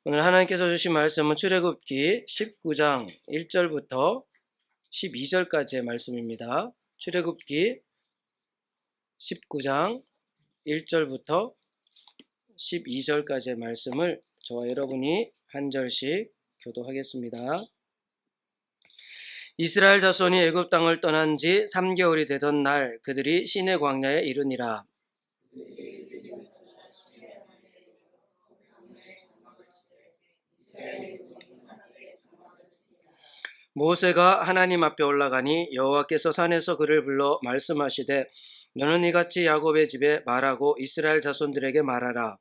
오늘 하나님께서 주신 말씀은 출애굽기 19장 1절부터 12절까지의 말씀입니다. 출애굽기 19장 1절부터 12절까지의 말씀을 저와 여러분이 한 절씩 교도하겠습니다. 이스라엘 자손이 애굽 땅을 떠난 지 3개월이 되던 날 그들이 시내 광야에 이르니라. 모세가 하나님 앞에 올라가니 여호와께서 산에서 그를 불러 말씀하시되 너는 이같이 야곱의 집에 말하고 이스라엘 자손들에게 말하라.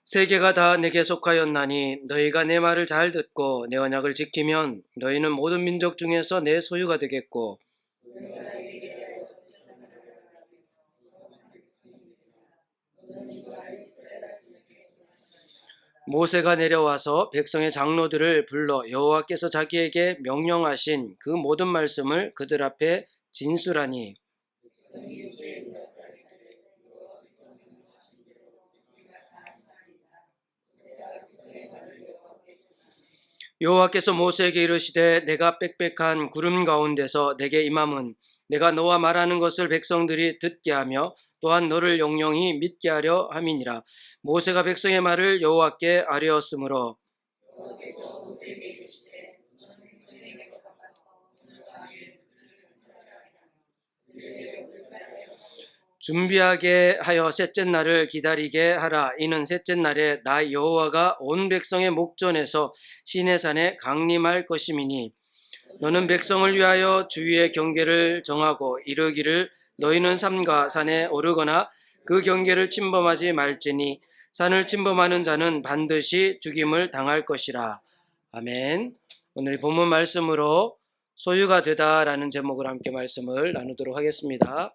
세계가 다 내게 속하였나니 너희가 내 말을 잘 듣고 내 언약을 지키면 너희는 모든 민족 중에서 내 소유가 되겠고 모세가 내려와서 백성의 장로들을 불러 여호와께서 자기에게 명령하신 그 모든 말씀을 그들 앞에 진술하니 여호와께서 모세에게 이르시되 내가 빽빽한 구름 가운데서 내게 임함은 내가 너와 말하는 것을 백성들이 듣게 하며 또한 너를 영영히 믿게 하려 함이니라. 모세가 백성의 말을 여호와께 아뢰었으므로 준비하게 하여 셋째 날을 기다리게 하라. 이는 셋째 날에 나 여호와가 온 백성의 목전에서 시내산에 강림할 것임이니 너는 백성을 위하여 주위의 경계를 정하고 이르기를 너희는 산과 산에 오르거나 그 경계를 침범하지 말지니 산을 침범하는 자는 반드시 죽임을 당할 것이라. 아멘. 오늘 본문 말씀으로 소유가 되다라는 제목으로 함께 말씀을 나누도록 하겠습니다.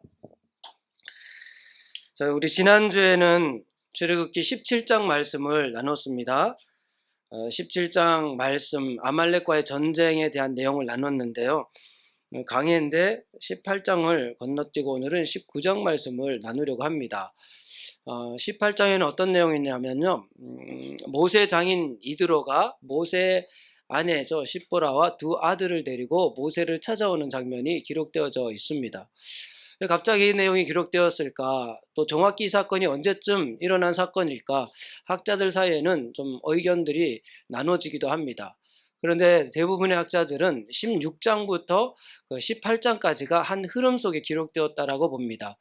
자, 우리 지난주에는 출애굽기 17장 말씀을 나눴습니다. 17장 말씀 아말렉과의 전쟁에 대한 내용을 나눴는데요. 강해인데 18장을 건너뛰고 오늘은 19장 말씀을 나누려고 합니다. 18장에는 어떤 내용이 있냐면요. 모세 장인 이드로가 모세 아내죠 십보라와 두 아들을 데리고 모세를 찾아오는 장면이 기록되어져 있습니다. 갑자기 이 내용이 기록되었을까? 또 정확히 이 사건이 언제쯤 일어난 사건일까? 학자들 사이에는 좀 의견들이 나눠지기도 합니다. 그런데 대부분의 학자들은 16장부터 18장까지가 한 흐름 속에 기록되었다라고 봅니다.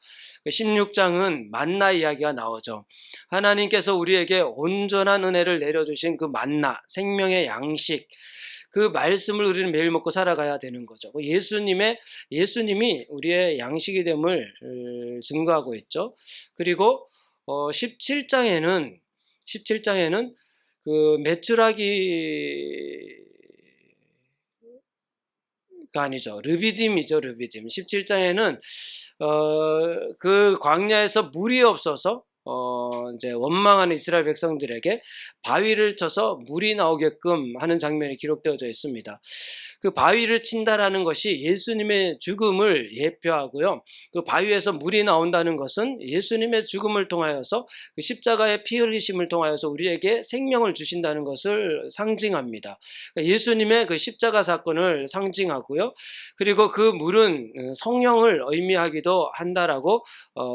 16장은 만나 이야기가 나오죠. 하나님께서 우리에게 온전한 은혜를 내려주신 그 만나, 생명의 양식, 그 말씀을 우리는 매일 먹고 살아가야 되는 거죠. 예수님이 우리의 양식이 됨을 증거하고 있죠. 그리고 17장에는 그 메추라기가 아니죠. 르비딤이죠. 르비딤. 17장에는 그 광야에서 물이 없어서 이제 원망하는 이스라엘 백성들에게 바위를 쳐서 물이 나오게끔 하는 장면이 기록되어져 있습니다. 그 바위를 친다라는 것이 예수님의 죽음을 예표하고요. 그 바위에서 물이 나온다는 것은 예수님의 죽음을 통하여서 그 십자가의 피 흘리심을 통하여서 우리에게 생명을 주신다는 것을 상징합니다. 그러니까 예수님의 그 십자가 사건을 상징하고요. 그리고 그 물은 성령을 의미하기도 한다라고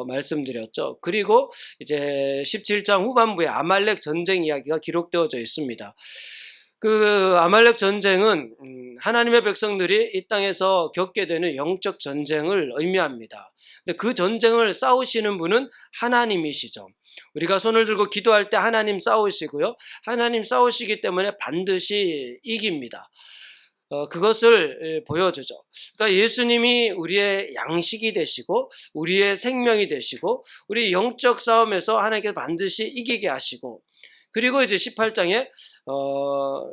말씀드렸죠. 그리고 이제 17장 후반부에 아말렉 전쟁 이야기가 기록되어져 있습니다. 그 아말렉 전쟁은 하나님의 백성들이 이 땅에서 겪게 되는 영적 전쟁을 의미합니다. 근데 그 전쟁을 싸우시는 분은 하나님이시죠. 우리가 손을 들고 기도할 때 하나님 싸우시고요. 하나님 싸우시기 때문에 반드시 이깁니다. 그것을 보여주죠. 그러니까 예수님이 우리의 양식이 되시고 우리의 생명이 되시고 우리 영적 싸움에서 하나님께서 반드시 이기게 하시고 그리고 이제 18장에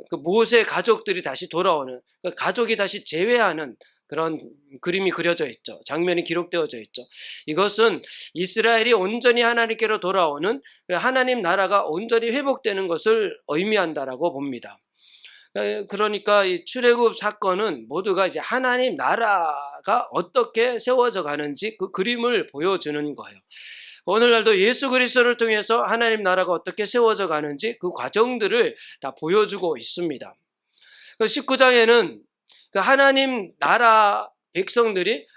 그 모세 가족들이 다시 돌아오는 그 가족이 다시 재회하는 그런 그림이 그려져 있죠. 장면이 기록되어져 있죠. 이것은 이스라엘이 온전히 하나님께로 돌아오는 하나님 나라가 온전히 회복되는 것을 의미한다라고 봅니다. 그러니까 이 출애굽 사건은 모두가 이제 하나님 나라가 어떻게 세워져 가는지 그 그림을 보여주는 거예요. 오늘날도 예수 그리스도를 통해서 하나님 나라가 어떻게 세워져 가는지 그 과정들을 다 보여주고 있습니다. 그 19장에는 그 하나님 나라 백성들이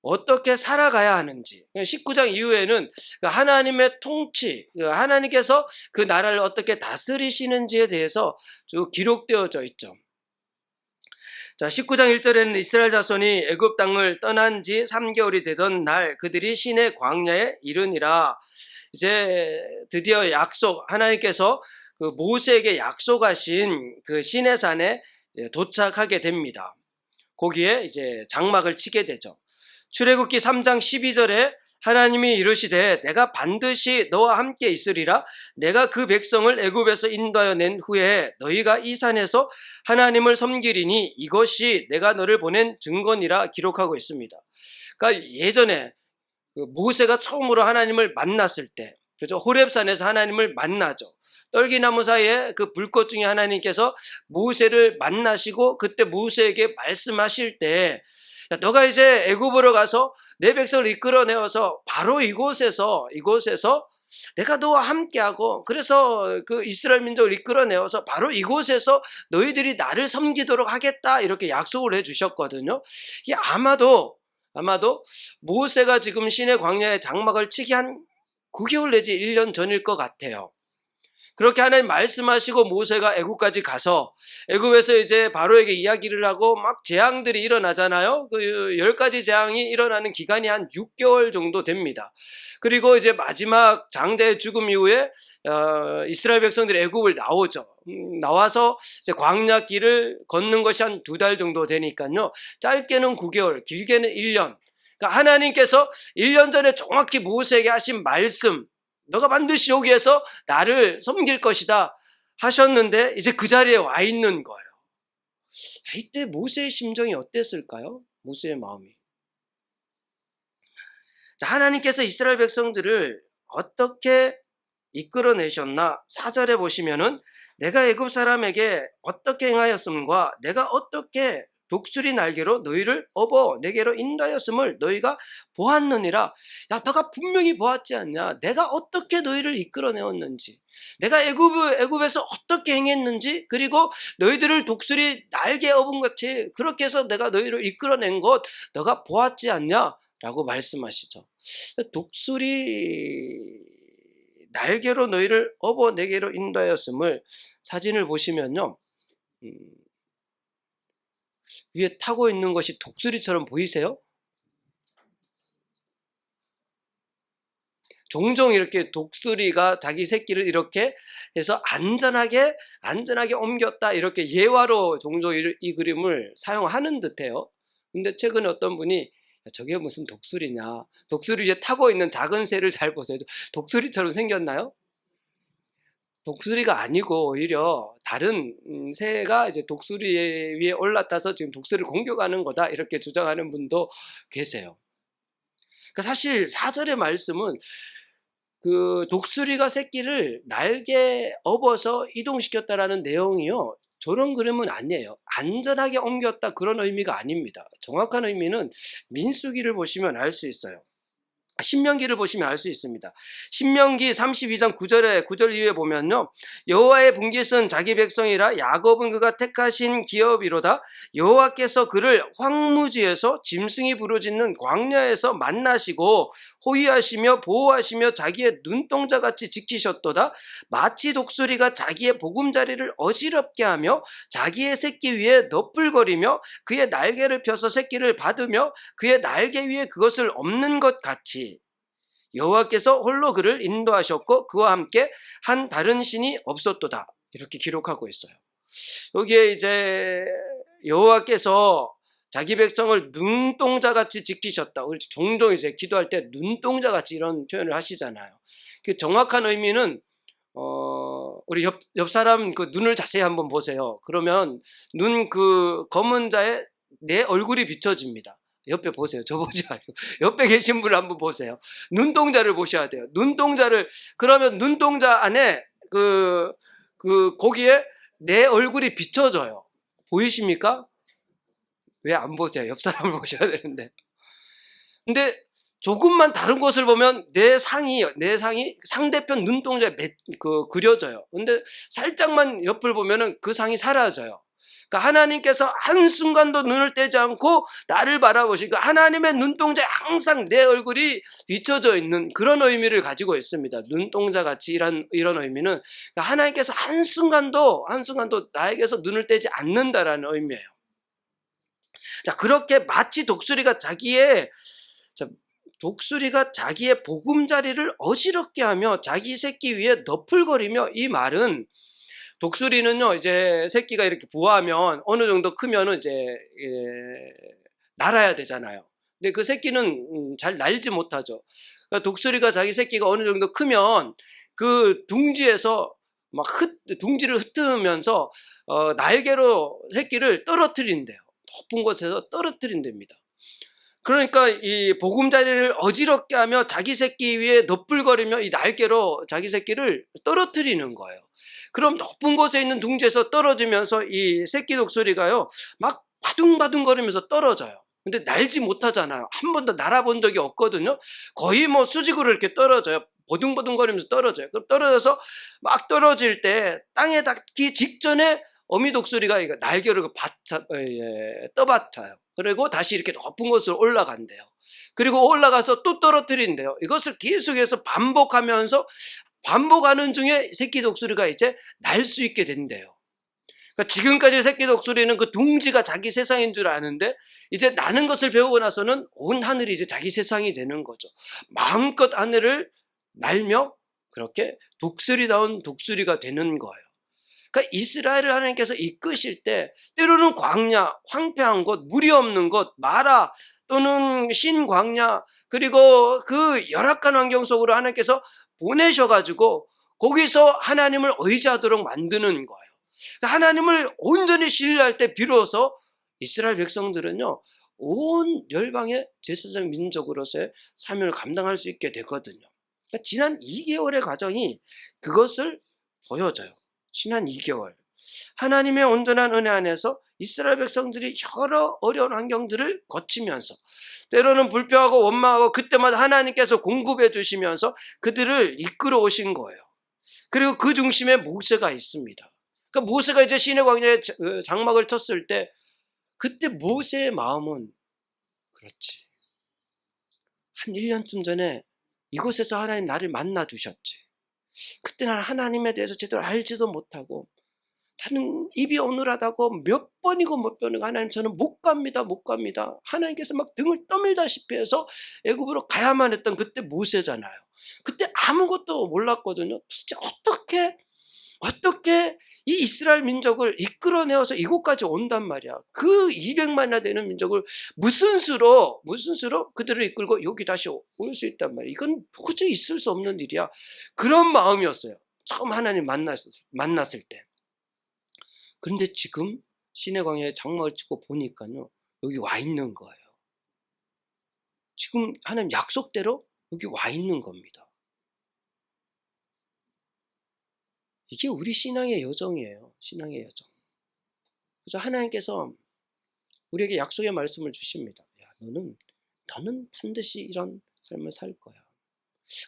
어떻게 살아가야 하는지, 19장 이후에는 그 하나님의 통치, 하나님께서 그 나라를 어떻게 다스리시는지에 대해서 쭉 기록되어져 있죠. 자, 19장 1절에는 이스라엘 자손이 애굽 땅을 떠난 지 3개월이 되던 날 그들이 시내 광야에 이르니라. 이제 드디어 약속, 하나님께서 그 모세에게 약속하신 그 시내산에 도착하게 됩니다. 거기에 이제 장막을 치게 되죠. 출애굽기 3장 12절에 하나님이 이르시되 내가 반드시 너와 함께 있으리라. 내가 그 백성을 애굽에서 인도하여 낸 후에 너희가 이 산에서 하나님을 섬기리니 이것이 내가 너를 보낸 증거니라 기록하고 있습니다. 그러니까 예전에 그 모세가 처음으로 하나님을 만났을 때, 그죠? 호렙산에서 하나님을 만나죠. 떨기나무 사이에 그 불꽃 중에 하나님께서 모세를 만나시고 그때 모세에게 말씀하실 때, 야, 너가 이제 애굽으로 가서 내 백성을 이끌어내어서 바로 이곳에서 내가 너와 함께하고, 그래서 그 이스라엘 민족을 이끌어내어서 바로 이곳에서 너희들이 나를 섬기도록 하겠다, 이렇게 약속을 해주셨거든요. 이게 아마도 모세가 지금 시내 광야에 장막을 치기 한 9개월 내지 1년 전일 것 같아요. 그렇게 하나님 말씀하시고 모세가 애굽까지 가서 애굽에서 이제 바로에게 이야기를 하고 막 재앙들이 일어나잖아요. 그 10가지 재앙이 일어나는 기간이 한 6개월 정도 됩니다. 그리고 이제 마지막 장자의 죽음 이후에 이스라엘 백성들이 애굽을 나오죠. 나와서 이제 광야 길을 걷는 것이 한 2달 정도 되니까요. 짧게는 9개월, 길게는 1년. 그러니까 하나님께서 1년 전에 정확히 모세에게 하신 말씀, 너가 반드시 여기에서 나를 섬길 것이다 하셨는데 이제 그 자리에 와 있는 거예요. 이때 모세의 심정이 어땠을까요? 모세의 마음이. 자, 하나님께서 이스라엘 백성들을 어떻게 이끌어내셨나? 4절에 보시면은 내가 애굽 사람에게 어떻게 행하였음과 내가 어떻게 독수리 날개로 너희를 업어 내게로 인도하였음을 너희가 보았느니라. 야, 너가 분명히 보았지 않냐? 내가 어떻게 너희를 이끌어내었는지, 내가 애굽에서 어떻게 행했는지, 그리고 너희들을 독수리 날개 업은 같이 그렇게 해서 내가 너희를 이끌어낸 것 너가 보았지 않냐? 라고 말씀하시죠. 독수리 날개로 너희를 업어 내게로 인도하였음을, 사진을 보시면요, 위에 타고 있는 것이 독수리처럼 보이세요? 종종 이렇게 독수리가 자기 새끼를 이렇게 해서 안전하게 옮겼다, 이렇게 예화로 종종 이 그림을 사용하는 듯해요. 근데 최근에 어떤 분이 저게 무슨 독수리냐, 독수리 위에 타고 있는 작은 새를 잘 보세요. 독수리처럼 생겼나요? 독수리가 아니고 오히려 다른 새가 이제 독수리 위에 올라타서 지금 독수리를 공격하는 거다, 이렇게 주장하는 분도 계세요. 그러니까 사실 4절의 말씀은 그 독수리가 새끼를 날개 업어서 이동시켰다라는 내용이요, 저런 그림은 아니에요. 안전하게 옮겼다, 그런 의미가 아닙니다. 정확한 의미는 민수기를 보시면 알 수 있어요. 신명기를 보시면 알 수 있습니다. 신명기 32장 9절 이후에 보면요, 여호와의 분깃은 자기 백성이라 야곱은 그가 택하신 기업이로다. 여호와께서 그를 황무지에서 짐승이 부르짖는 광야에서 만나시고 호위하시며 보호하시며 자기의 눈동자같이 지키셨도다. 마치 독수리가 자기의 보금자리를 어지럽게 하며 자기의 새끼 위에 너풀거리며 그의 날개를 펴서 새끼를 받으며 그의 날개 위에 그것을 엎는 것 같이 여호와께서 홀로 그를 인도하셨고 그와 함께 한 다른 신이 없었도다, 이렇게 기록하고 있어요. 여기에 이제 여호와께서 자기 백성을 눈동자같이 지키셨다. 우리 종종 이제 기도할 때 눈동자같이 이런 표현을 하시잖아요. 그 정확한 의미는 우리 옆 사람 그 눈을 자세히 한번 보세요. 그러면 눈 그 검은 자에 내 얼굴이 비춰집니다. 옆에 보세요. 저 보지 말고 옆에 계신 분을 한번 보세요. 눈동자를 보셔야 돼요. 눈동자를, 그러면 눈동자 안에 거기에 내 얼굴이 비춰져요. 보이십니까? 왜 안 보세요? 옆 사람을 보셔야 되는데. 근데 조금만 다른 곳을 보면 내 상이 상대편 눈동자에 그려져요. 근데 살짝만 옆을 보면은 그 상이 사라져요. 그러니까 하나님께서 한순간도 눈을 떼지 않고 나를 바라보시고 하나님의 눈동자에 항상 내 얼굴이 비춰져 있는 그런 의미를 가지고 있습니다. 눈동자 같이 이런 의미는 그러니까 하나님께서 한순간도 나에게서 눈을 떼지 않는다라는 의미예요. 자, 그렇게 마치 독수리가 자기의 보금자리를 어지럽게 하며 자기 새끼 위에 너풀거리며, 이 말은 독수리는요, 이제 새끼가 이렇게 부화하면 어느 정도 크면은 이제 날아야 되잖아요. 근데 그 새끼는 잘 날지 못하죠. 그러니까 독수리가 자기 새끼가 어느 정도 크면 그 둥지에서 둥지를 흩으면서 날개로 새끼를 떨어뜨린대요. 높은 곳에서 떨어뜨린답니다. 그러니까 이 보금자리를 어지럽게 하며 자기 새끼 위에 너풀거리며 이 날개로 자기 새끼를 떨어뜨리는 거예요. 그럼 높은 곳에 있는 둥지에서 떨어지면서 이 새끼 독수리가요, 막 바둥바둥거리면서 떨어져요. 근데 날지 못하잖아요. 한 번도 날아본 적이 없거든요. 거의 뭐 수직으로 이렇게 떨어져요. 버둥버둥거리면서 떨어져요. 그럼 떨어져서 막 떨어질 때 땅에 닿기 직전에 어미 독수리가 날개를 떠받쳐요. 그리고 다시 이렇게 높은 곳으로 올라간대요. 그리고 올라가서 또 떨어뜨린대요. 이것을 계속해서 반복하는 중에 새끼 독수리가 이제 날 수 있게 된대요. 그러니까 지금까지 새끼 독수리는 그 둥지가 자기 세상인 줄 아는데, 이제 나는 것을 배우고 나서는 온 하늘이 이제 자기 세상이 되는 거죠. 마음껏 하늘을 날며 그렇게 독수리다운 독수리가 되는 거예요. 그러니까 이스라엘을 하나님께서 이끄실 때 때로는 광야, 황폐한 곳, 물이 없는 곳, 마라 또는 신광야, 그리고 그 열악한 환경 속으로 하나님께서 보내셔가지고 거기서 하나님을 의지하도록 만드는 거예요. 그러니까 하나님을 온전히 신뢰할 때 비로소 이스라엘 백성들은요, 온 열방의 제사장 민족으로서의 사명을 감당할 수 있게 되거든요. 그러니까 지난 2개월의 과정이 그것을 보여줘요. 지난 2개월 하나님의 온전한 은혜 안에서 이스라엘 백성들이 여러 어려운 환경들을 거치면서 때로는 불평하고 원망하고 그때마다 하나님께서 공급해 주시면서 그들을 이끌어 오신 거예요. 그리고 그 중심에 모세가 있습니다. 그러니까 모세가 이제 시내 광야에 장막을 텄을 때 그때 모세의 마음은, 그렇지, 한 1년쯤 전에 이곳에서 하나님 나를 만나 두셨지. 그때 나는 하나님에 대해서 제대로 알지도 못하고 나는 입이 어눌하다고 몇 번이고 하나님 저는 못 갑니다. 하나님께서 막 등을 떠밀다시피 해서 애굽으로 가야만 했던 그때 모세잖아요. 그때 아무것도 몰랐거든요. 도대체 어떻게 이 이스라엘 민족을 이끌어내어서 이곳까지 온단 말이야. 그 200만이나 되는 민족을 무슨 수로 그들을 이끌고 여기 다시 올 수 있단 말이야. 이건 도저히 있을 수 없는 일이야. 그런 마음이었어요. 처음 하나님 만났을 때. 그런데 지금 시내 광야에 장막을 치고 보니까요, 여기 와 있는 거예요. 지금 하나님 약속대로 여기 와 있는 겁니다. 이게 우리 신앙의 여정이에요. 신앙의 여정. 그래서 하나님께서 우리에게 약속의 말씀을 주십니다. 야, 너는 반드시 이런 삶을 살 거야.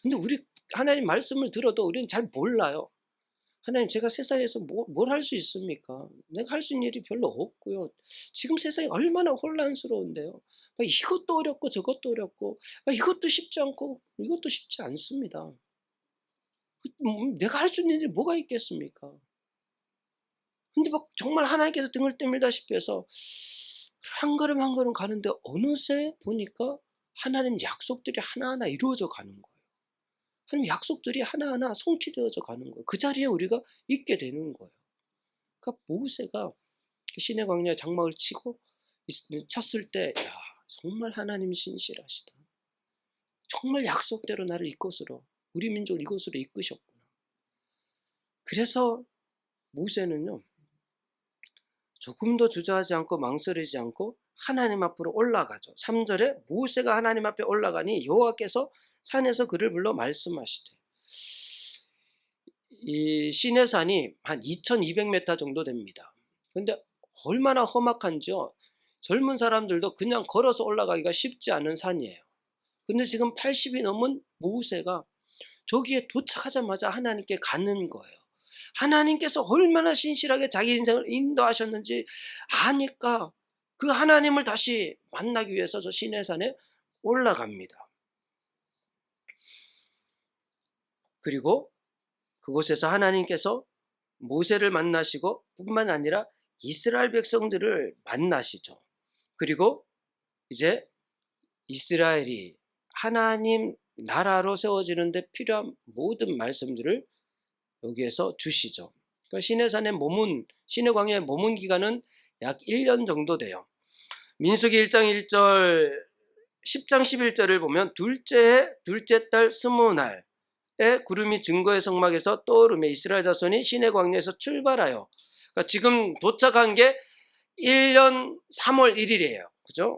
근데 우리 하나님 말씀을 들어도 우리는 잘 몰라요. 하나님, 제가 세상에서 뭘 할 수 있습니까? 내가 할 수 있는 일이 별로 없고요. 지금 세상이 얼마나 혼란스러운데요. 이것도 어렵고 저것도 어렵고 이것도 쉽지 않고 이것도 쉽지 않습니다. 내가 할 수 있는 일이 뭐가 있겠습니까? 근데 막 정말 하나님께서 등을 떠밀다시피 해서 한 걸음 한 걸음 가는데 어느새 보니까 하나님 약속들이 하나하나 이루어져 가는 거예요. 하나님 약속들이 하나하나 성취되어져 가는 거예요. 그 자리에 우리가 있게 되는 거예요. 그러니까 모세가 시내 광야에 장막을 쳤을 때, 야, 정말 하나님 신실하시다. 정말 약속대로 나를 이곳으로, 우리 민족을 이곳으로 이끄셨구나. 그래서 모세는요, 조금도 주저하지 않고 망설이지 않고 하나님 앞으로 올라가죠. 3절에 모세가 하나님 앞에 올라가니 여호와께서 산에서 그를 불러 말씀하시되, 이 시내산이 한 2200m 정도 됩니다. 그런데 얼마나 험악한지요. 젊은 사람들도 그냥 걸어서 올라가기가 쉽지 않은 산이에요. 근데 지금 80이 넘은 모세가 저기에 도착하자마자 하나님께 가는 거예요. 하나님께서 얼마나 신실하게 자기 인생을 인도하셨는지 아니까 그 하나님을 다시 만나기 위해서 저 시내산에 올라갑니다. 그리고 그곳에서 하나님께서 모세를 만나시고 뿐만 아니라 이스라엘 백성들을 만나시죠. 그리고 이제 이스라엘이 하나님 나라로 세워지는데 필요한 모든 말씀들을 여기에서 주시죠. 그러니까 시내 광야에 머문 기간은 약 1년 정도 돼요. 민수기 1장 1절, 10장 11절을 보면 둘째 달 20날에 구름이 증거의 성막에서 떠오르며 이스라엘 자손이 시내 광야에서 출발하여, 그러니까 지금 도착한 게 1년 3월 1일이에요. 그죠?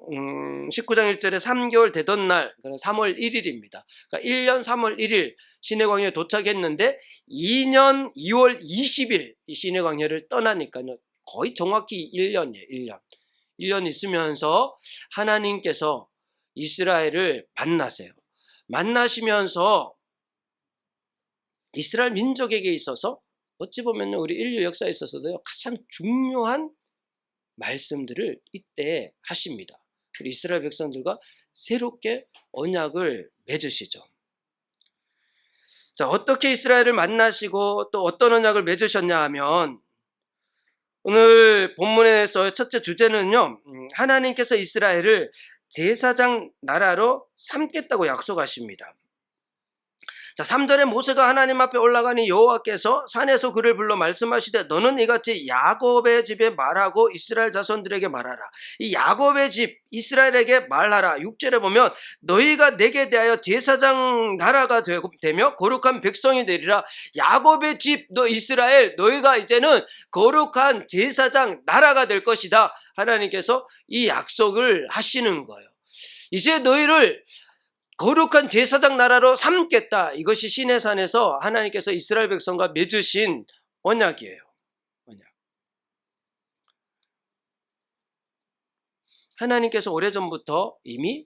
19장 1절에 3개월 되던 날, 3월 1일입니다. 그러니까 1년 3월 1일 시내광야에 도착했는데 2년 2월 20일 이 시내광야를 떠나니까요. 거의 정확히 1년이에요. 1년. 1년 있으면서 하나님께서 이스라엘을 만나세요. 만나시면서 이스라엘 민족에게 있어서 어찌 보면 우리 인류 역사에 있어서도 가장 중요한 말씀들을 이때 하십니다. 그리고 이스라엘 백성들과 새롭게 언약을 맺으시죠. 자, 어떻게 이스라엘을 만나시고 또 어떤 언약을 맺으셨냐 하면, 오늘 본문에서 첫째 주제는요, 하나님께서 이스라엘을 제사장 나라로 삼겠다고 약속하십니다. 자, 3절에 모세가 하나님 앞에 올라가니 여호와께서 산에서 그를 불러 말씀하시되 너는 이같이 야곱의 집에 말하고 이스라엘 자손들에게 말하라. 이 야곱의 집 이스라엘에게 말하라. 6절에 보면 너희가 내게 대하여 제사장 나라가 되며 거룩한 백성이 되리라. 야곱의 집 너 이스라엘, 너희가 이제는 거룩한 제사장 나라가 될 것이다. 하나님께서 이 약속을 하시는 거예요. 이제 너희를 거룩한 제사장 나라로 삼겠다. 이것이 시내산에서 하나님께서 이스라엘 백성과 맺으신 언약이에요. 언약. 하나님께서 오래전부터 이미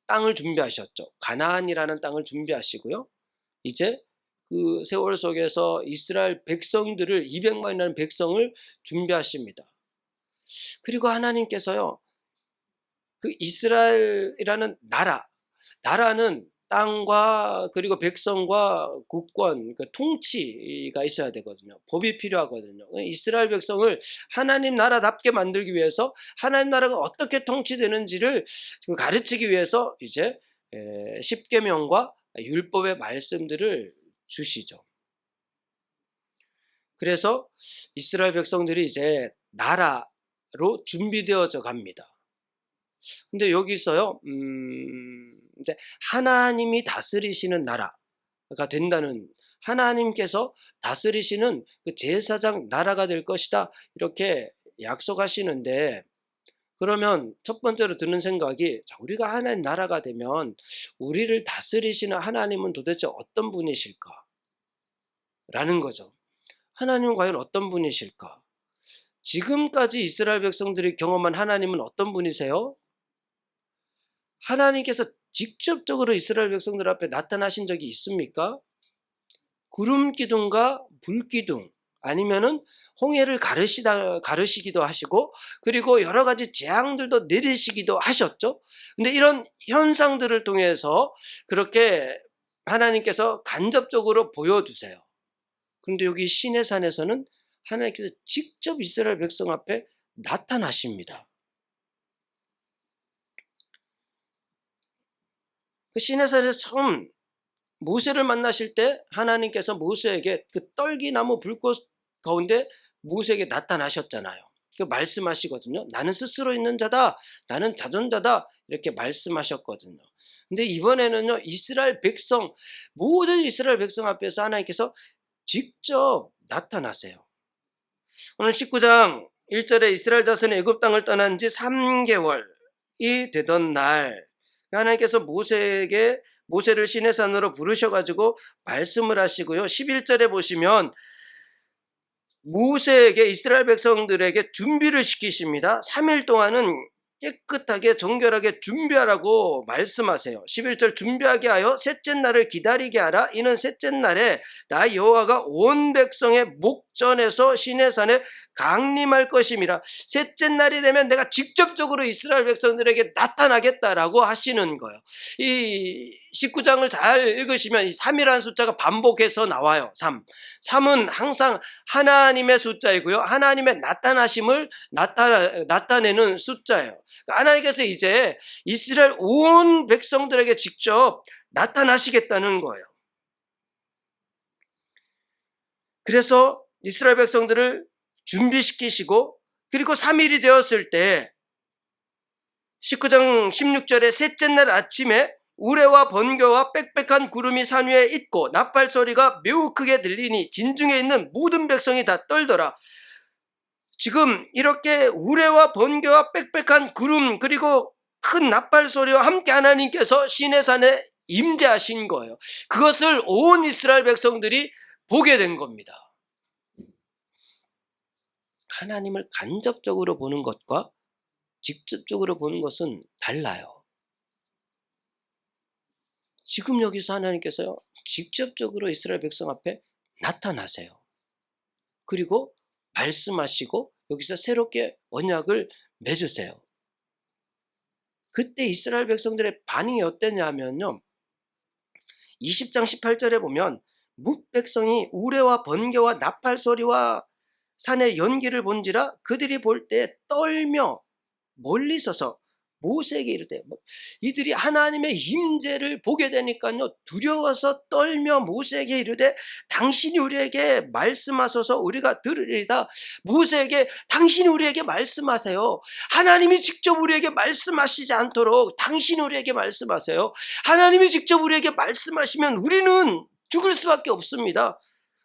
땅을 준비하셨죠. 가나안이라는 땅을 준비하시고요. 이제 그 세월 속에서 이스라엘 백성들을 200만이라는 백성을 준비하십니다. 그리고 하나님께서요. 그 이스라엘이라는 나라는 땅과 그리고 백성과 국권, 그 통치가 있어야 되거든요. 법이 필요하거든요. 이스라엘 백성을 하나님 나라답게 만들기 위해서 하나님 나라가 어떻게 통치되는지를 가르치기 위해서 이제 십계명과 율법의 말씀들을 주시죠. 그래서 이스라엘 백성들이 이제 나라로 준비되어져 갑니다. 근데 여기서요, 이제 하나님이 다스리시는 나라가 된다는, 하나님께서 다스리시는 그 제사장 나라가 될 것이다. 이렇게 약속하시는데, 그러면 첫 번째로 드는 생각이, 자, 우리가 하나님 나라가 되면 우리를 다스리시는 하나님은 도대체 어떤 분이실까? 라는 거죠. 하나님은 과연 어떤 분이실까? 지금까지 이스라엘 백성들이 경험한 하나님은 어떤 분이세요? 하나님께서 직접적으로 이스라엘 백성들 앞에 나타나신 적이 있습니까? 구름 기둥과 불 기둥, 아니면은 홍해를 가르시기도 하시고, 그리고 여러 가지 재앙들도 내리시기도 하셨죠. 근데 이런 현상들을 통해서 그렇게 하나님께서 간접적으로 보여주세요. 그런데 여기 시내산에서는 하나님께서 직접 이스라엘 백성 앞에 나타나십니다. 그 시내산에서 처음 모세를 만나실 때 하나님께서 모세에게 그 떨기나무 불꽃 가운데 모세에게 나타나셨잖아요. 그 말씀하시거든요. 나는 스스로 있는 자다. 나는 자존자다. 이렇게 말씀하셨거든요. 근데 이번에는요, 모든 이스라엘 백성 앞에서 하나님께서 직접 나타나세요. 오늘 19장 1절에 이스라엘 자손이 애굽 땅을 떠난 지 3개월이 되던 날, 하나님께서 모세를 시내산으로 부르셔가지고 말씀을 하시고요. 11절에 보시면 모세에게 이스라엘 백성들에게 준비를 시키십니다. 3일 동안은 깨끗하게 정결하게 준비하라고 말씀하세요. 11절 준비하게 하여 셋째 날을 기다리게 하라. 이는 셋째 날에 나 여호와가 온 백성의 목전에서 시내산에 강림할 것임이라. 셋째 날이 되면 내가 직접적으로 이스라엘 백성들에게 나타나겠다라고 하시는 거예요. 이 19장을 잘 읽으시면 이 3이라는 숫자가 반복해서 나와요. 3은 항상 하나님의 숫자이고요. 하나님의 나타나심을 나타내는 숫자예요. 그러니까 하나님께서 이제 이스라엘 온 백성들에게 직접 나타나시겠다는 거예요. 그래서 이스라엘 백성들을 준비시키시고, 그리고 3일이 되었을 때 19장 16절에 셋째 날 아침에 우레와 번개와 빽빽한 구름이 산 위에 있고 나팔 소리가 매우 크게 들리니 진중에 있는 모든 백성이 다 떨더라. 지금 이렇게 우레와 번개와 빽빽한 구름 그리고 큰 나팔 소리와 함께 하나님께서 시내산에 임재하신 거예요. 그것을 온 이스라엘 백성들이 보게 된 겁니다. 하나님을 간접적으로 보는 것과 직접적으로 보는 것은 달라요. 지금 여기서 하나님께서요, 직접적으로 이스라엘 백성 앞에 나타나세요. 그리고 말씀하시고 여기서 새롭게 언약을 맺으세요. 그때 이스라엘 백성들의 반응이 어땠냐면요, 20장 18절에 보면 뭇백성이 우레와 번개와 나팔 소리와 산의 연기를 본지라 그들이 볼 때 떨며 멀리 서서 모세에게 이르되, 이들이 하나님의 임재를 보게 되니까요 두려워서 떨며 모세에게 이르되 당신이 우리에게 말씀하소서 우리가 들으리이다. 모세에게 당신이 우리에게 말씀하세요. 하나님이 직접 우리에게 말씀하시지 않도록 당신이 우리에게 말씀하세요. 하나님이 직접 우리에게 말씀하시면 우리는 죽을 수밖에 없습니다.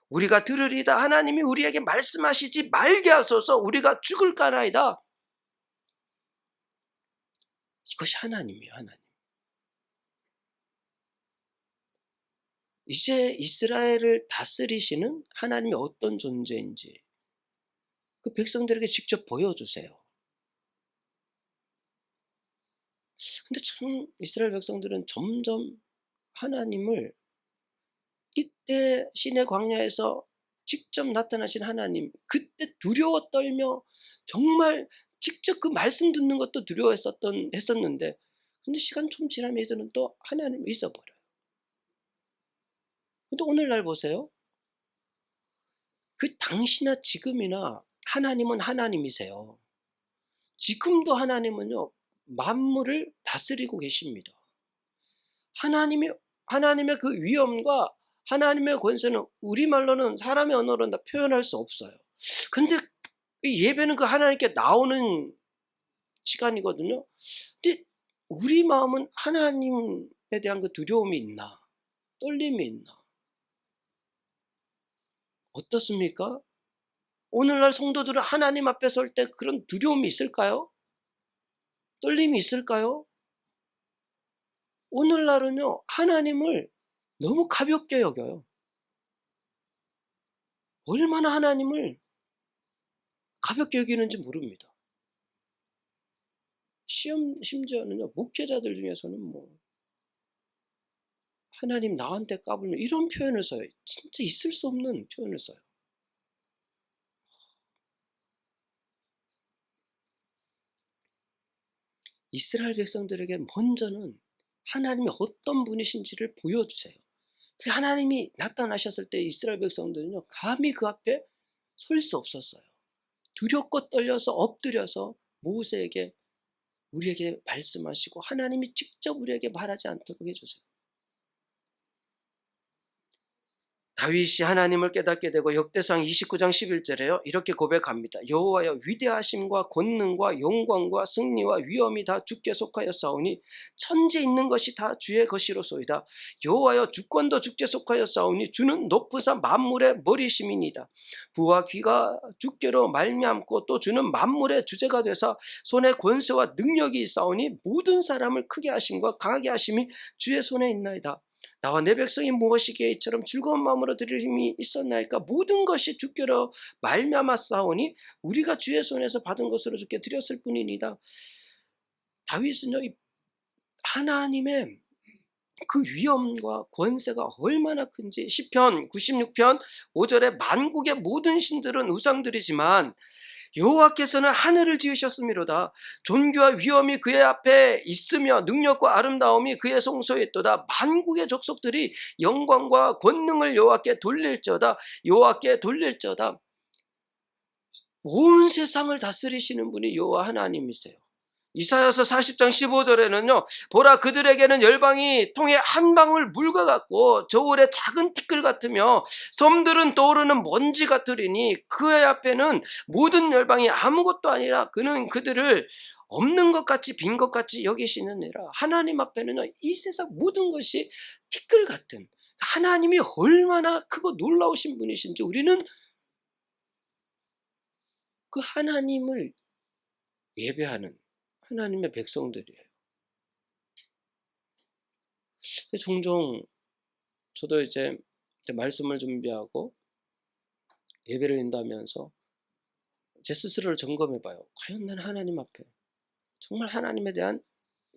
우리가 들으리이다. 하나님이 우리에게 말씀하시지 말게 하소서 우리가 죽을까나이다. 이것이 하나님이에요. 하나님. 이제 이스라엘을 다스리시는 하나님이 어떤 존재인지 그 백성들에게 직접 보여주세요. 근데 참 이스라엘 백성들은 점점 하나님을 이때 시내 광야에서 직접 나타나신 하나님, 그때 두려워 떨며 정말 직접 그 말씀 듣는 것도 했었는데, 근데 시간 좀 지나면 이들은 또 하나님을 잊어버려요. 근데 오늘날 보세요. 그 당시나 지금이나 하나님은 하나님이세요. 지금도 하나님은요 만물을 다스리고 계십니다. 하나님의 그 위엄과 하나님의 권세는 우리말로는 사람의 언어로는 다 표현할 수 없어요. 근데 이 예배는 그 하나님께 나오는 시간이거든요. 근데 우리 마음은 하나님에 대한 그 두려움이 있나? 떨림이 있나? 어떻습니까? 오늘날 성도들은 하나님 앞에 설 때 그런 두려움이 있을까요? 떨림이 있을까요? 오늘날은요 하나님을 너무 가볍게 여겨요. 얼마나 하나님을 가볍게 여기는지 모릅니다. 심지어는요 목회자들 중에서는 하나님 나한테 까불면 이런 표현을 써요. 진짜 있을 수 없는 표현을 써요. 이스라엘 백성들에게 먼저는 하나님이 어떤 분이신지를 보여주세요. 그 하나님이 나타나셨을 때 이스라엘 백성들은요 감히 그 앞에 설 수 없었어요. 두렵고 떨려서 엎드려서 모세에게 우리에게 말씀하시고 하나님이 직접 우리에게 말하지 않도록 해주세요. 다윗이 하나님을 깨닫게 되고 역대상 29장 11절에요. 이렇게 고백합니다. 여호와여 위대하심과 권능과 영광과 승리와 위엄이 다 주께 속하였사오니 천지에 있는 것이 다 주의 것이로소이다. 여호와여 주권도 주께 속하였사오니 주는 높으사 만물의 머리심이니이다. 부와 귀가 주께로 말미암고 또 주는 만물의 주제가 되사 손에 권세와 능력이 있사오니 모든 사람을 크게 하심과 강하게 하심이 주의 손에 있나이다. 나와 내 백성이 무엇이기에 이처럼 즐거운 마음으로 드릴 힘이 있었나이까? 모든 것이 주께로 말미암았사오니 우리가 주의 손에서 받은 것으로 주께 드렸을 뿐이니이다. 다윗은요, 하나님의 그 위엄과 권세가 얼마나 큰지, 시편 96편 5절에 만국의 모든 신들은 우상들이지만 여호와께서는 하늘을 지으셨음이로다. 존귀와 위엄이 그의 앞에 있으며 능력과 아름다움이 그의 성소에 있도다. 만국의 족속들이 영광과 권능을 여호와께 돌릴지어다. 여호와께 돌릴지어다. 온 세상을 다스리시는 분이 여호와 하나님이세요. 이사야서 40장 15절에는요, 보라 그들에게는 열방이 통에 한 방울 물과 같고 저울의 작은 티끌 같으며 섬들은 떠오르는 먼지 같으리니 그의 앞에는 모든 열방이 아무것도 아니라 그는 그들을 없는 것 같이 빈 것 같이 여기시느니라. 하나님 앞에는요, 이 세상 모든 것이 티끌 같은, 하나님이 얼마나 크고 놀라우신 분이신지 우리는 그 하나님을 예배하는 하나님의 백성들이에요. 종종 저도 이제 말씀을 준비하고 예배를 인도하면서 제 스스로를 점검해 봐요. 과연 난 하나님 앞에 정말 하나님에 대한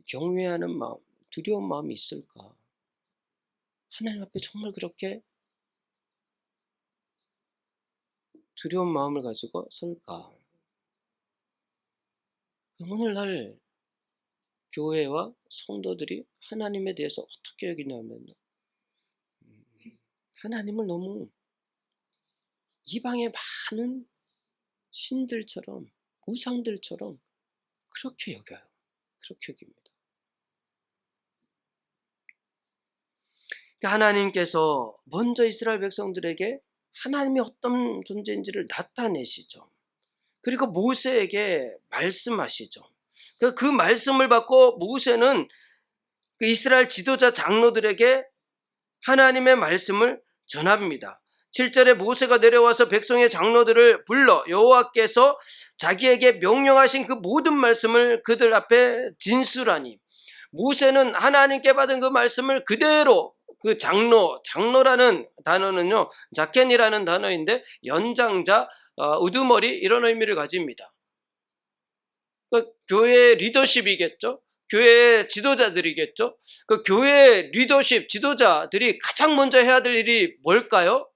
경외하는 마음, 두려운 마음이 있을까? 하나님 앞에 정말 그렇게 두려운 마음을 가지고 설까? 오늘날 교회와 성도들이 하나님에 대해서 어떻게 여기냐면 하나님을 너무 이방의 많은 신들처럼 우상들처럼 그렇게 여겨요. 그렇게 여깁니다. 하나님께서 먼저 이스라엘 백성들에게 하나님이 어떤 존재인지를 나타내시죠. 그리고 모세에게 말씀하시죠. 그 말씀을 받고 모세는 그 이스라엘 지도자 장로들에게 하나님의 말씀을 전합니다. 7절에 모세가 내려와서 백성의 장로들을 불러 여호와께서 자기에게 명령하신 그 모든 말씀을 그들 앞에 진술하니, 모세는 하나님께 받은 그 말씀을 그대로 그 장로라는 단어는요, 자켄이라는 단어인데 연장자, 우두머리 이런 의미를 가집니다. 그 교회 리더십이겠죠. 교회 지도자들이겠죠. 그 교회 리더십 지도자들이 가장 먼저 해야 될 일이 뭘까요?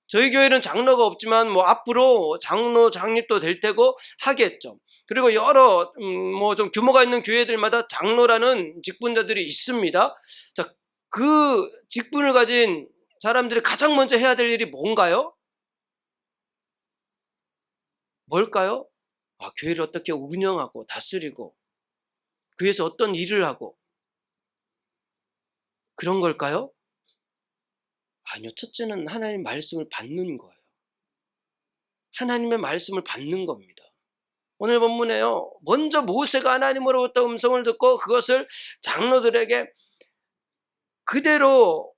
저희 교회는 장로가 없지만 앞으로 장로 장립도 될 테고 하겠죠. 그리고 여러 좀 규모가 있는 교회들마다 장로라는 직분자들이 있습니다. 자, 그 직분을 가진 사람들이 가장 먼저 해야 될 일이 뭔가요? 뭘까요? 교회를 어떻게 운영하고 다스리고 교회에서 어떤 일을 하고 그런 걸까요? 아니요. 첫째는 하나님의 말씀을 받는 거예요. 하나님의 말씀을 받는 겁니다. 오늘 본문에요, 먼저 모세가 하나님으로부터 음성을 듣고 그것을 장로들에게 그대로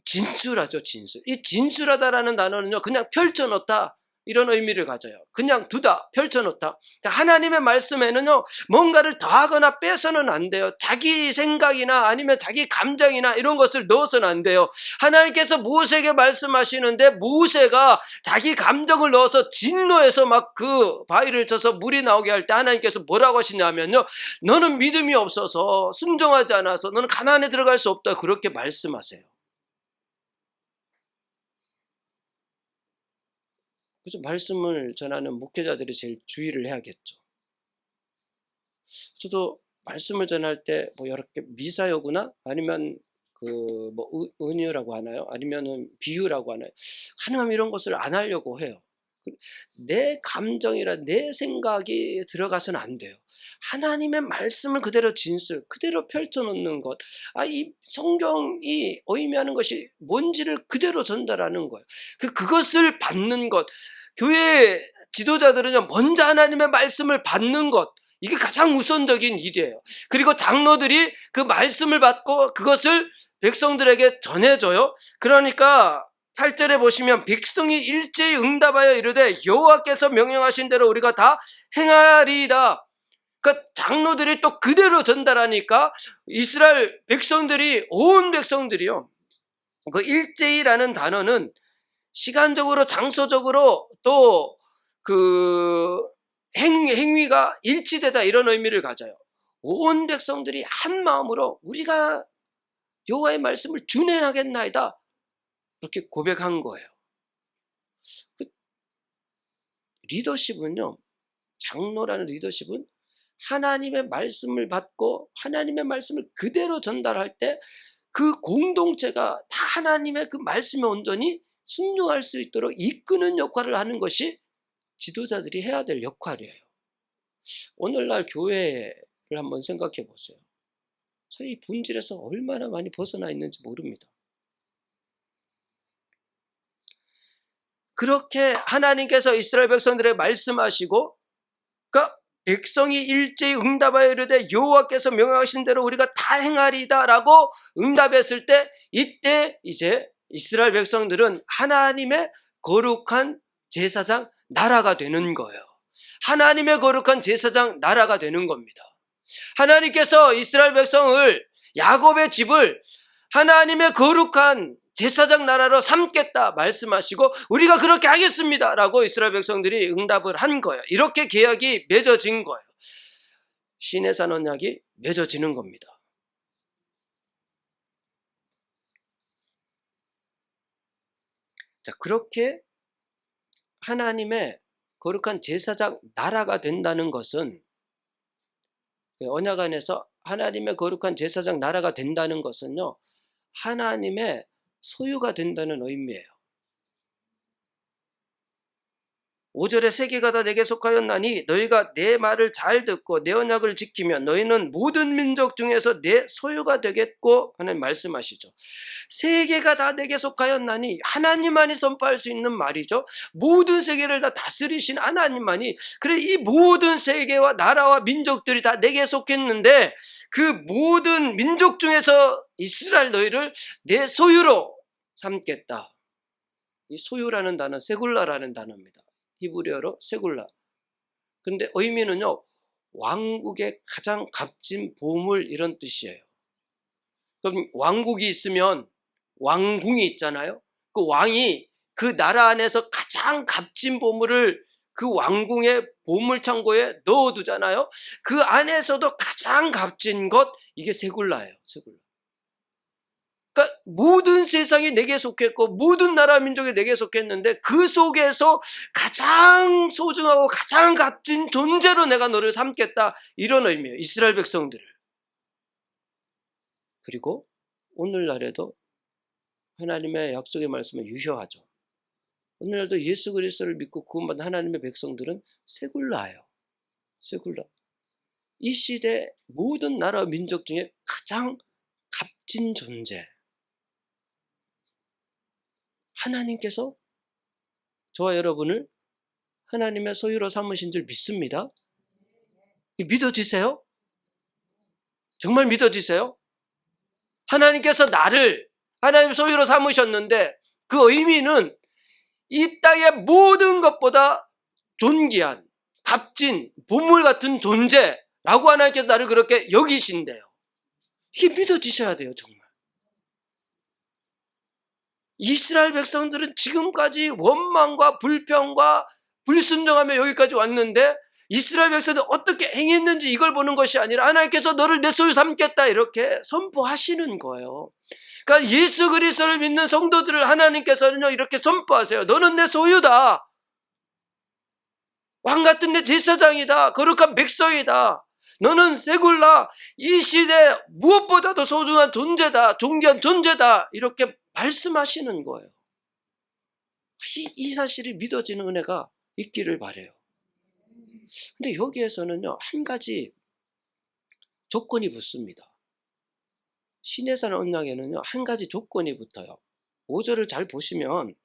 진술하죠. 진술. 이 진술하다라는 단어는요, 그냥 펼쳐놓다 이런 의미를 가져요. 그냥 두다, 펼쳐놓다. 하나님의 말씀에는요, 뭔가를 더하거나 빼서는 안 돼요. 자기 생각이나 아니면 자기 감정이나 이런 것을 넣어서는 안 돼요. 하나님께서 모세에게 말씀하시는데 모세가 자기 감정을 넣어서 진노해서 막 그 바위를 쳐서 물이 나오게 할 때 하나님께서 뭐라고 하시냐면요, 너는 믿음이 없어서 순종하지 않아서 너는 가나안에 들어갈 수 없다, 그렇게 말씀하세요. 그래서 말씀을 전하는 목회자들이 제일 주의를 해야겠죠. 저도 말씀을 전할 때 여러 개 미사여구나 아니면 은유라고 하나요? 아니면은 비유라고 하나요? 가능하면 이런 것을 안 하려고 해요. 내 감정이라 내 생각이 들어가서는 안 돼요. 하나님의 말씀을 그대로 그대로 펼쳐놓는 것. 이 성경이 의미하는 것이 뭔지를 그대로 전달하는 거예요. 그것을 받는 것. 교회 지도자들은요, 먼저 하나님의 말씀을 받는 것. 이게 가장 우선적인 일이에요. 그리고 장로들이 그 말씀을 받고 그것을 백성들에게 전해줘요. 그러니까 8절에 보시면 백성이 일제히 응답하여 이르되 여호와께서 명령하신 대로 우리가 다 행하리이다. 그 장로들이 또 그대로 전달하니까 이스라엘 백성들이, 온 백성들이요, 그 일제히라는 단어는 시간적으로, 장소적으로, 또 그 행위가 일치되다, 이런 의미를 가져요. 온 백성들이 한 마음으로 우리가 여호와의 말씀을 준행하겠나이다, 그렇게 고백한 거예요. 그 리더십은요, 장로라는 리더십은 하나님의 말씀을 받고 하나님의 말씀을 그대로 전달할 때 그 공동체가 다 하나님의 그 말씀에 온전히 순종할 수 있도록 이끄는 역할을 하는 것이 지도자들이 해야 될 역할이에요. 오늘날 교회를 한번 생각해 보세요. 이 본질에서 얼마나 많이 벗어나 있는지 모릅니다. 그렇게 하나님께서 이스라엘 백성들에게 말씀하시고, 그러니까 백성이 일제히 응답하여 이르되 여호와께서 명하신 대로 우리가 다 행하리다라고 응답했을 때, 이때 이제 이스라엘 백성들은 하나님의 거룩한 제사장 나라가 되는 거예요. 하나님의 거룩한 제사장 나라가 되는 겁니다. 하나님께서 이스라엘 백성을, 야곱의 집을 하나님의 거룩한 제사장 나라로 삼겠다 말씀하시고 우리가 그렇게 하겠습니다 라고 이스라엘 백성들이 응답을 한 거예요. 이렇게 계약이 맺어진 거예요. 시내산 언약이 맺어지는 겁니다. 자, 그렇게 하나님의 거룩한 제사장 나라가 된다는 것은, 언약 안에서 하나님의 거룩한 제사장 나라가 된다는 것은요, 하나님의 소유가 된다는 의미예요. 5절에 세계가 다 내게 속하였나니 너희가 내 말을 잘 듣고 내 언약을 지키면 너희는 모든 민족 중에서 내 소유가 되겠고 하는 말씀하시죠. 세계가 다 내게 속하였나니 하나님만이 선포할 수 있는 말이죠. 모든 세계를 다 다스리신 하나님만이, 그래 이 모든 세계와 나라와 민족들이 다 내게 속했는데 그 모든 민족 중에서 이스라엘 너희를 내 소유로 삼겠다. 이 소유라는 단어는 세굴라라는 단어입니다. 히브리어로 세굴라. 근데 의미는요, 왕국의 가장 값진 보물, 이런 뜻이에요. 그럼 왕국이 있으면 왕궁이 있잖아요. 그 왕이 그 나라 안에서 가장 값진 보물을 그 왕궁의 보물 창고에 넣어두잖아요. 그 안에서도 가장 값진 것, 이게 세굴라예요. 세굴라. 그러니까 모든 세상이 내게 속했고 모든 나라 민족이 내게 속했는데 그 속에서 가장 소중하고 가장 값진 존재로 내가 너를 삼겠다, 이런 의미예요. 이스라엘 백성들을. 그리고 오늘날에도 하나님의 약속의 말씀은 유효하죠. 오늘날도 예수 그리스도를 믿고 구원받은 하나님의 백성들은 세굴라예요. 세굴라. 이 시대 모든 나라 민족 중에 가장 값진 존재, 하나님께서 저와 여러분을 하나님의 소유로 삼으신 줄 믿습니다. 믿어지세요? 정말 믿어지세요? 하나님께서 나를 하나님 소유로 삼으셨는데 그 의미는 이 땅의 모든 것보다 존귀한 값진 보물 같은 존재라고 하나님께서 나를 그렇게 여기신대요. 이게 믿어지셔야 돼요. 정말. 이스라엘 백성들은 지금까지 원망과 불평과 불순종하며 여기까지 왔는데 이스라엘 백성들 어떻게 행했는지 이걸 보는 것이 아니라 하나님께서 너를 내 소유 삼겠다, 이렇게 선포하시는 거예요. 그러니까 예수 그리스도를 믿는 성도들을 하나님께서는요, 이렇게 선포하세요. 너는 내 소유다. 왕 같은 내 제사장이다. 거룩한 백성이다. 너는 세굴라, 이 시대 무엇보다도 소중한 존재다. 존귀한 존재다. 이렇게 말씀하시는 거예요. 이 사실이 믿어지는 은혜가 있기를 바라요. 근데 여기에서는요, 한 가지 조건이 붙습니다. 시내산 언약에는요, 한 가지 조건이 붙어요. 5절을 잘 보시면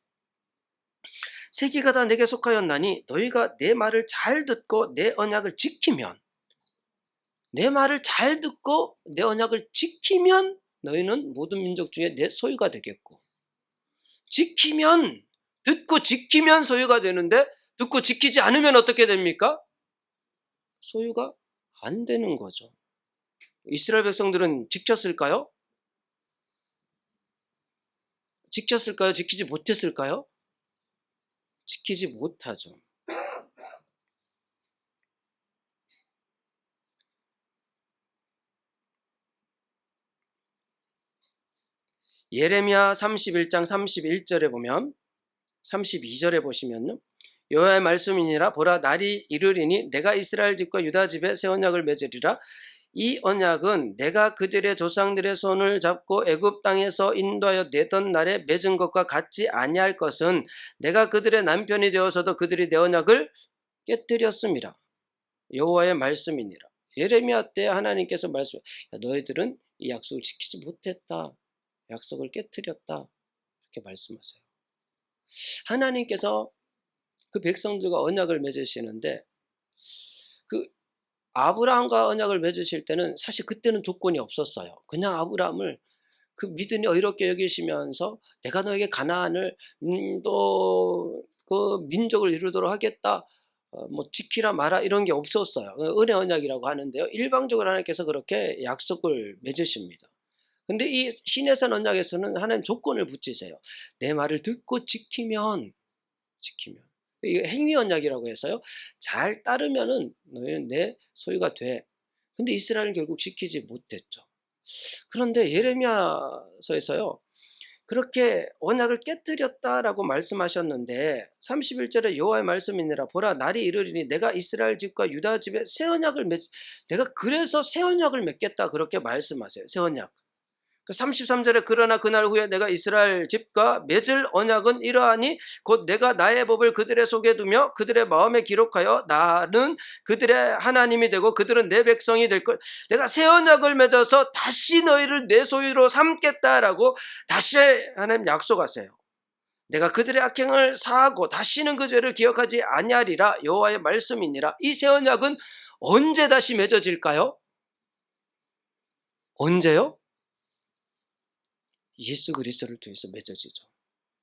세계가 다 내게 속하였나니 너희가 내 말을 잘 듣고 내 언약을 지키면, 내 말을 잘 듣고 내 언약을 지키면 너희는 모든 민족 중에 내 소유가 되겠고, 지키면, 듣고 지키면 소유가 되는데 듣고 지키지 않으면 어떻게 됩니까? 소유가 안 되는 거죠. 이스라엘 백성들은 지켰을까요? 지켰을까요? 지키지 못했을까요? 지키지 못하죠. 예레미야 31장 31절에 보면 32절에 보시면요. 여호와의 말씀이니라 보라 날이 이르리니 내가 이스라엘 집과 유다 집에 새 언약을 맺으리라. 이 언약은 내가 그들의 조상들의 손을 잡고 애굽 땅에서 인도하여 내던 날에 맺은 것과 같지 아니할 것은 내가 그들의 남편이 되어서도 그들이 내 언약을 깨뜨렸습니다. 여호와의 말씀이니라. 예레미야 때 하나님께서 말씀, 너희들은 이 약속을 지키지 못했다. 약속을 깨뜨렸다. 이렇게 말씀하세요. 하나님께서 그 백성들과 언약을 맺으시는데 그 아브라함과 언약을 맺으실 때는 사실 그때는 조건이 없었어요. 그냥 아브라함을 그 믿음이 어이롭게 여기시면서 내가 너에게 가나안을 또 그 민족을 이루도록 하겠다. 뭐 지키라 마라 이런 게 없었어요. 은혜 언약이라고 하는데요. 일방적으로 하나님께서 그렇게 약속을 맺으십니다. 근데 이 시내산 언약에서는 하나님 조건을 붙이세요. 내 말을 듣고 지키면 이게 행위 언약이라고 해서요. 잘 따르면은 너희는 내 소유가 돼. 근데 이스라엘은 결국 지키지 못했죠. 그런데 예레미야서에서요. 그렇게 언약을 깨뜨렸다라고 말씀하셨는데 31절에 여호와의 말씀이니라 보라 날이 이르리니 내가 이스라엘 집과 유다 집에 새 언약을 내가 그래서 새 언약을 맺겠다 그렇게 말씀하세요. 새 언약. 33절에 그러나 그날 후에 내가 이스라엘 집과 맺을 언약은 이러하니 곧 내가 나의 법을 그들의 속에 두며 그들의 마음에 기록하여 나는 그들의 하나님이 되고 그들은 내 백성이 될 것. 내가 새 언약을 맺어서 다시 너희를 내 소유로 삼겠다라고 다시 하나님 약속하세요. 내가 그들의 악행을 사하고 다시는 그 죄를 기억하지 아니하리라. 여호와의 말씀이니라. 이 새 언약은 언제 다시 맺어질까요? 언제요? 예수 그리스도를 통해서 맺어지죠.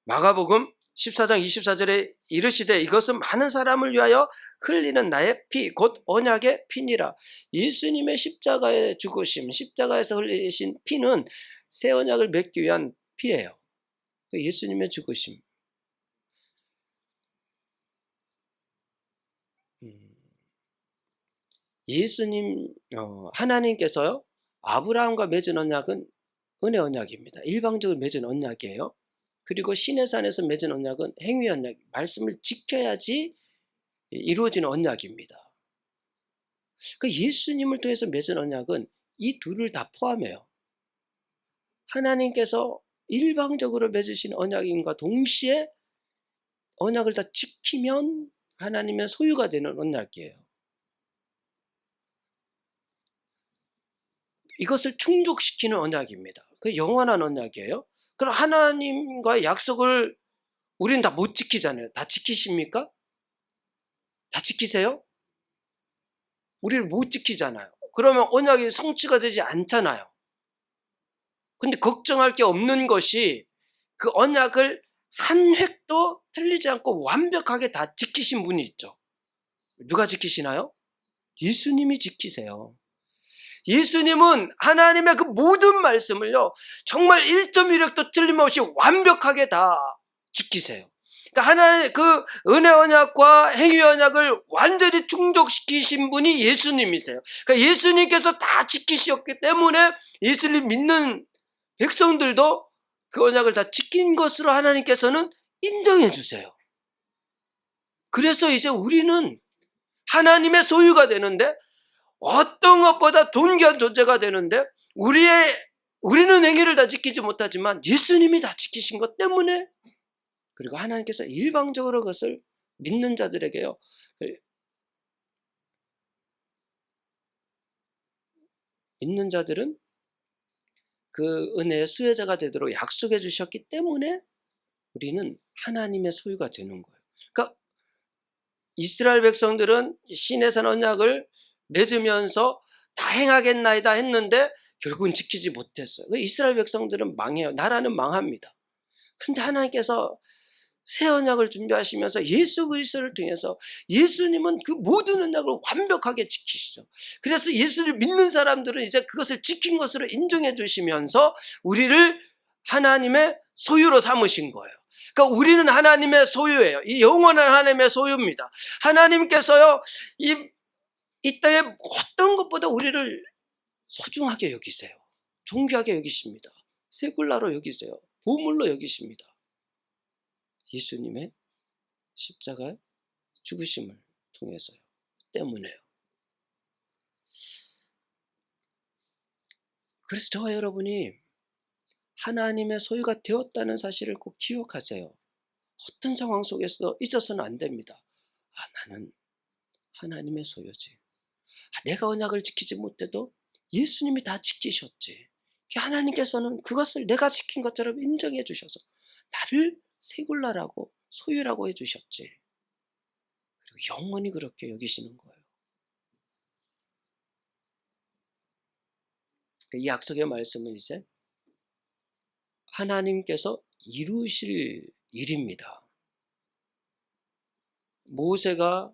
마가복음 14장 24절에 이르시되 이것은 많은 사람을 위하여 흘리는 나의 피 곧 언약의 피니라. 예수님의 십자가의 죽으심, 십자가에서 흘리신 피는 새 언약을 맺기 위한 피예요. 예수님의 죽으심. 예수님 하나님께서요 아브라함과 맺은 언약은 은혜 언약입니다. 일방적으로 맺은 언약이에요. 그리고 시내산에서 맺은 언약은 행위 언약, 말씀을 지켜야지 이루어지는 언약입니다. 그 예수님을 통해서 맺은 언약은 이 둘을 다 포함해요. 하나님께서 일방적으로 맺으신 언약인과 동시에 언약을 다 지키면 하나님의 소유가 되는 언약이에요. 이것을 충족시키는 언약입니다. 그 영원한 언약이에요. 그럼 하나님과의 약속을 우리는 다 못 지키잖아요. 다 지키십니까? 다 지키세요? 우리를 못 지키잖아요. 그러면 언약이 성취가 되지 않잖아요. 근데 걱정할 게 없는 것이 그 언약을 한 획도 틀리지 않고 완벽하게 다 지키신 분이 있죠. 누가 지키시나요? 예수님이 지키세요. 예수님은 하나님의 그 모든 말씀을요 정말 1.1획도 틀림없이 완벽하게 다 지키세요. 그러니까 하나님의 그 은혜 언약과 행위 언약을 완전히 충족시키신 분이 예수님이세요. 그러니까 예수님께서 다 지키셨기 때문에 예수님 믿는 백성들도 그 언약을 다 지킨 것으로 하나님께서는 인정해 주세요. 그래서 이제 우리는 하나님의 소유가 되는데 어떤 것보다 존귀한 존재가 되는데 우리는 행위를 다 지키지 못하지만 예수님이 다 지키신 것 때문에 그리고 하나님께서 일방적으로 그것을 믿는 자들에게요. 믿는 자들은 그 은혜의 수혜자가 되도록 약속해 주셨기 때문에 우리는 하나님의 소유가 되는 거예요. 그러니까 이스라엘 백성들은 시내산 언약을 맺으면서 다 행하겠나이다 했는데 결국은 지키지 못했어요. 이스라엘 백성들은 망해요. 나라는 망합니다. 그런데 하나님께서 새 언약을 준비하시면서 예수 그리스도를 통해서 예수님은 그 모든 언약을 완벽하게 지키시죠. 그래서 예수를 믿는 사람들은 이제 그것을 지킨 것으로 인정해 주시면서 우리를 하나님의 소유로 삼으신 거예요. 그러니까 우리는 하나님의 소유예요. 이 영원한 하나님의 소유입니다. 하나님께서요, 이 땅의 어떤 것보다 우리를 소중하게 여기세요. 존귀하게 여기십니다. 세굴라로 여기세요. 보물로 여기십니다. 예수님의 십자가 죽으심을 통해서요. 때문에요. 그래서 저와 여러분이 하나님의 소유가 되었다는 사실을 꼭 기억하세요. 어떤 상황 속에서도 잊어서는 안 됩니다. 나는 하나님의 소유지. 내가 언약을 지키지 못해도 예수님이 다 지키셨지. 하나님께서는 그것을 내가 지킨 것처럼 인정해 주셔서 나를 세굴라라고 소유라고 해주셨지. 그리고 영원히 그렇게 여기시는 거예요. 이 약속의 말씀은 이제 하나님께서 이루실 일입니다. 모세가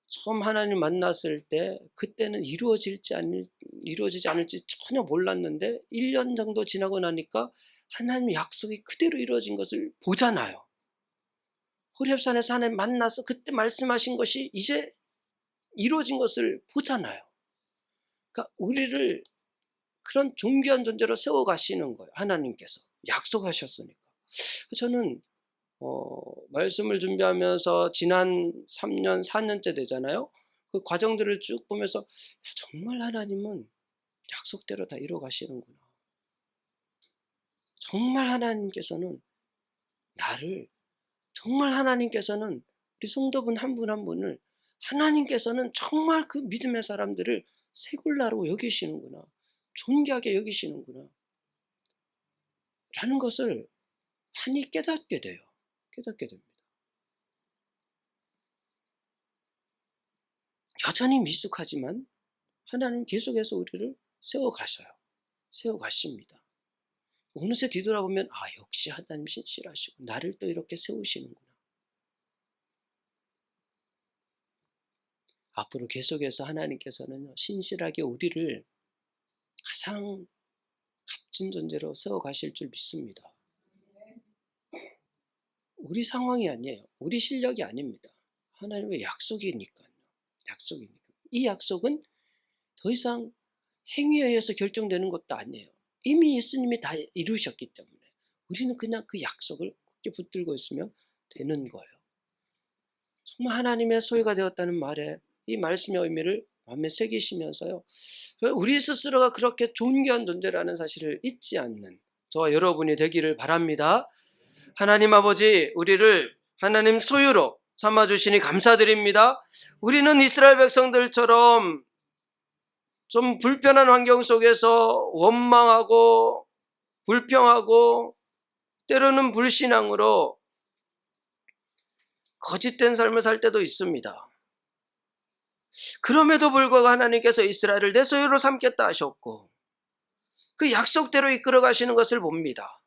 처음 하나님 만났을 때 그때는 이루어지지 않을지 전혀 몰랐는데 1년 정도 지나고 나니까 하나님 약속이 그대로 이루어진 것을 보잖아요. 호렙산에서 하나님 만나서 그때 말씀하신 것이 이제 이루어진 것을 보잖아요. 그러니까 우리를 그런 존귀한 존재로 세워가시는 거예요. 하나님께서 약속하셨으니까. 저는 말씀을 준비하면서 지난 3년, 4년째 되잖아요. 그 과정들을 쭉 보면서 정말 하나님은 약속대로 다 이루어가시는구나. 정말 하나님께서는 정말 하나님께서는 우리 성도분 한 분 한 분을 하나님께서는 정말 그 믿음의 사람들을 세굴라로 여기시는구나. 존귀하게 여기시는구나. 라는 것을 많이 깨닫게 돼요. 깨닫게 됩니다. 여전히 미숙하지만 하나님 계속해서 우리를 세워가셔요. 세워가십니다. 어느새 뒤돌아보면 역시 하나님 신실하시고 나를 또 이렇게 세우시는구나. 앞으로 계속해서 하나님께서는 신실하게 우리를 가장 값진 존재로 세워가실 줄 믿습니다. 우리 상황이 아니에요. 우리 실력이 아닙니다. 하나님의 약속이니까요. 이 약속은 더 이상 행위에 의해서 결정되는 것도 아니에요. 이미 예수님이 다 이루셨기 때문에 우리는 그냥 그 약속을 굳게 붙들고 있으면 되는 거예요. 정말 하나님의 소유가 되었다는 말에 이 말씀의 의미를 마음에 새기시면서요. 우리 스스로가 그렇게 존귀한 존재라는 사실을 잊지 않는 저와 여러분이 되기를 바랍니다. 하나님 아버지, 우리를 하나님 소유로 삼아주시니 감사드립니다. 우리는 이스라엘 백성들처럼 좀 불편한 환경 속에서 원망하고 불평하고 때로는 불신앙으로 거짓된 삶을 살 때도 있습니다. 그럼에도 불구하고 하나님께서 이스라엘을 내 소유로 삼겠다 하셨고 그 약속대로 이끌어 가시는 것을 봅니다.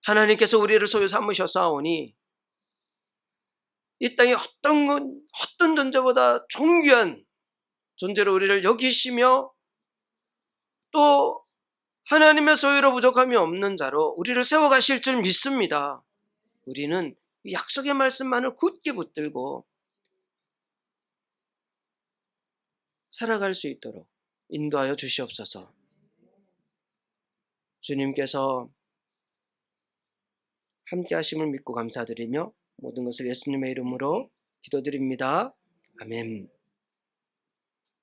하나님께서 우리를 소유 삼으셨사오니 이 땅에 어떤 존재보다 존귀한 존재로 우리를 여기시며 또 하나님의 소유로 부족함이 없는 자로 우리를 세워가실 줄 믿습니다. 우리는 이 약속의 말씀만을 굳게 붙들고 살아갈 수 있도록 인도하여 주시옵소서. 주님께서 함께 하심을 믿고 감사드리며 모든 것을 예수님의 이름으로 기도드립니다. 아멘.